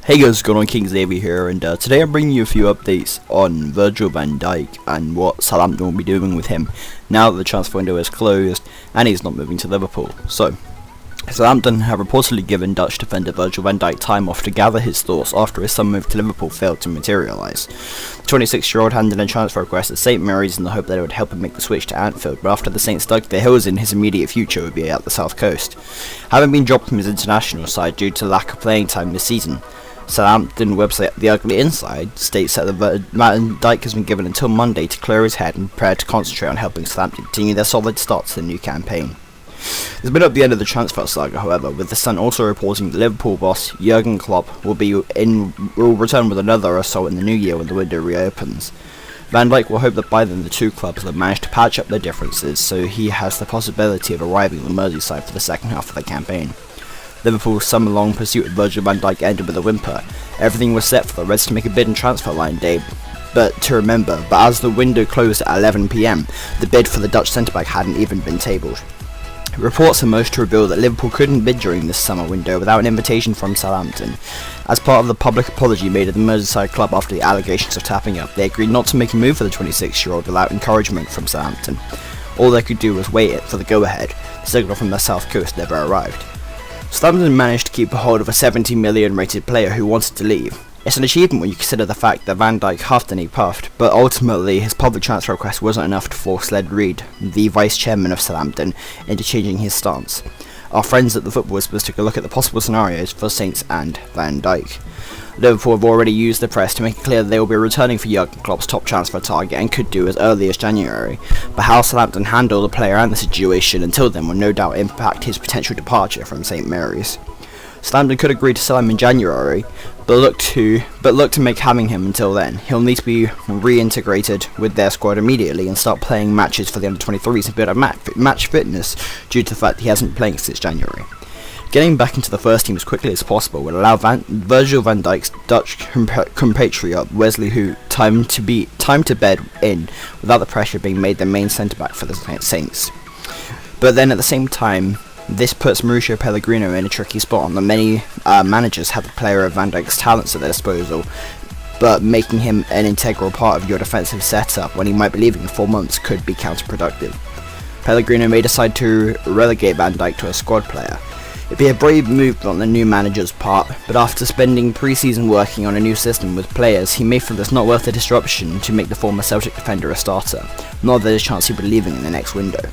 Hey guys, what's going on? King Xavier here, and today I'm bringing you a few updates on Virgil Van Dijk and what Southampton will be doing with him now that the transfer window is closed and he's not moving to Liverpool. So, Southampton have reportedly given Dutch defender Virgil van Dijk time off to gather his thoughts after his summer move to Liverpool failed to materialise. The 26-year-old handed in a transfer request at St Mary's in the hope that it would help him make the switch to Anfield, but after the Saints dug their heels in, his immediate future would be at the South Coast. Having been dropped from his international side due to lack of playing time this season, Southampton website The Ugly Inside states that Van Dijk has been given until Monday to clear his head and prepare to concentrate on helping Southampton continue their solid start to the new campaign. It's been up the end of the transfer saga, however, with the Sun also reporting that Liverpool boss Jurgen Klopp will return with another assault in the new year when the window reopens. Van Dijk will hope that by then the two clubs will have managed to patch up their differences, so he has the possibility of arriving in the Merseyside for the second half of the campaign. Liverpool's summer-long pursuit of Virgil van Dijk ended with a whimper. Everything was set for the Reds to make a bid on transfer line day, but as the window closed at 11 PM, the bid for the Dutch centre-back hadn't even been tabled. Reports emerged to reveal that Liverpool couldn't bid during this summer window without an invitation from Southampton. As part of the public apology made at the Merseyside club after the allegations of tapping up, they agreed not to make a move for the 26-year-old without encouragement from Southampton. All they could do was wait for the go-ahead. The signal from the South Coast never arrived. Southampton managed to keep a hold of a 70 million rated player who wanted to leave. It's an achievement when you consider the fact that Van Dijk huffed and he puffed, but ultimately his public transfer request wasn't enough to force Ed Reed, the vice chairman of Southampton, into changing his stance. Our friends at the Football Whispers took a look at the possible scenarios for Saints and Van Dijk. Liverpool have already used the press to make it clear that they will be returning for Jurgen Klopp's top transfer target and could do as early as January, but how Southampton handle the player and the situation until then will no doubt impact his potential departure from St Mary's. Southampton could agree to sell him in January, but look to make having him until then. He'll need to be reintegrated with their squad immediately and start playing matches for the under-23s and build up match fitness due to the fact that he hasn't been playing since January. Getting back into the first team as quickly as possible will allow Virgil van Dijk's Dutch compatriot Wesley Hoedt time to bed in without the pressure being made the main centre-back for the Saints. But then at the same time, this puts Mauricio Pellegrino in a tricky spot on that many managers have a player of Van Dijk's talents at their disposal, but making him an integral part of your defensive setup when he might be leaving in 4 months could be counterproductive. Pellegrino may decide to relegate Van Dijk to a squad player. It'd be a brave move on the new manager's part, but after spending pre-season working on a new system with players, he may feel it's not worth the disruption to make the former Celtic defender a starter, nor there's a chance he'll be leaving in the next window.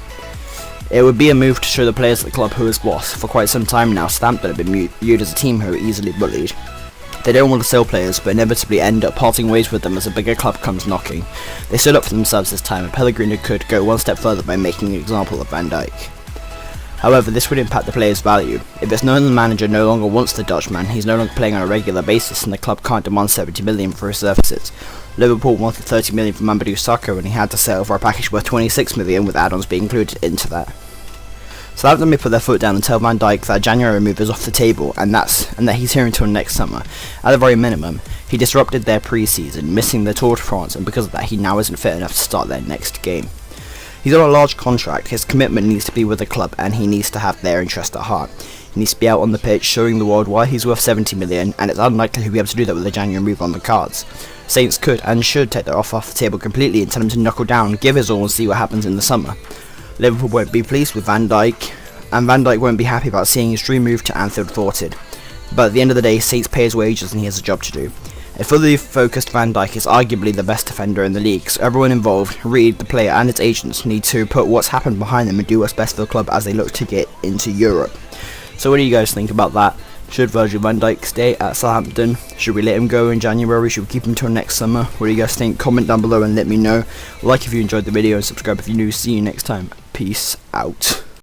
It would be a move to show the players at the club who is boss. For quite some time now, Southampton have been viewed as a team who are easily bullied. They don't want to sell players, but inevitably end up parting ways with them as a bigger club comes knocking. They stood up for themselves this time, and Pellegrino could go one step further by making an example of Van Dijk. However, this would impact the player's value. If it's known the manager no longer wants the Dutchman, he's no longer playing on a regular basis and the club can't demand 70 million for his services. Liverpool wanted 30 million for Mamadou Sakho and he had to settle for a package worth 26 million with add-ons being included into that. Southampton may put their foot down and tell Van Dijk that a January move is off the table and that he's here until next summer. At the very minimum, he disrupted their pre-season, missing the Tour de France, and because of that he now isn't fit enough to start their next game. He's on a large contract, his commitment needs to be with the club and he needs to have their interest at heart. He needs to be out on the pitch showing the world why he's worth 70 million, and it's unlikely he'll be able to do that with a January move on the cards. Saints could and should take their offer off the table completely and tell him to knuckle down, give his all and see what happens in the summer. Liverpool won't be pleased with Van Dijk, and Van Dijk won't be happy about seeing his dream move to Anfield thwarted. But at the end of the day, Saints pay his wages and he has a job to do. A fully focused Van Dijk is arguably the best defender in the league, so everyone involved, Reed, the player and its agents, need to put what's happened behind them and do what's best for the club as they look to get into Europe. So what do you guys think about that? Should Virgil van Dijk stay at Southampton? Should we let him go in January? Should we keep him till next summer? What do you guys think? Comment down below and let me know. Like if you enjoyed the video and subscribe if you're new. See you next time. Peace out.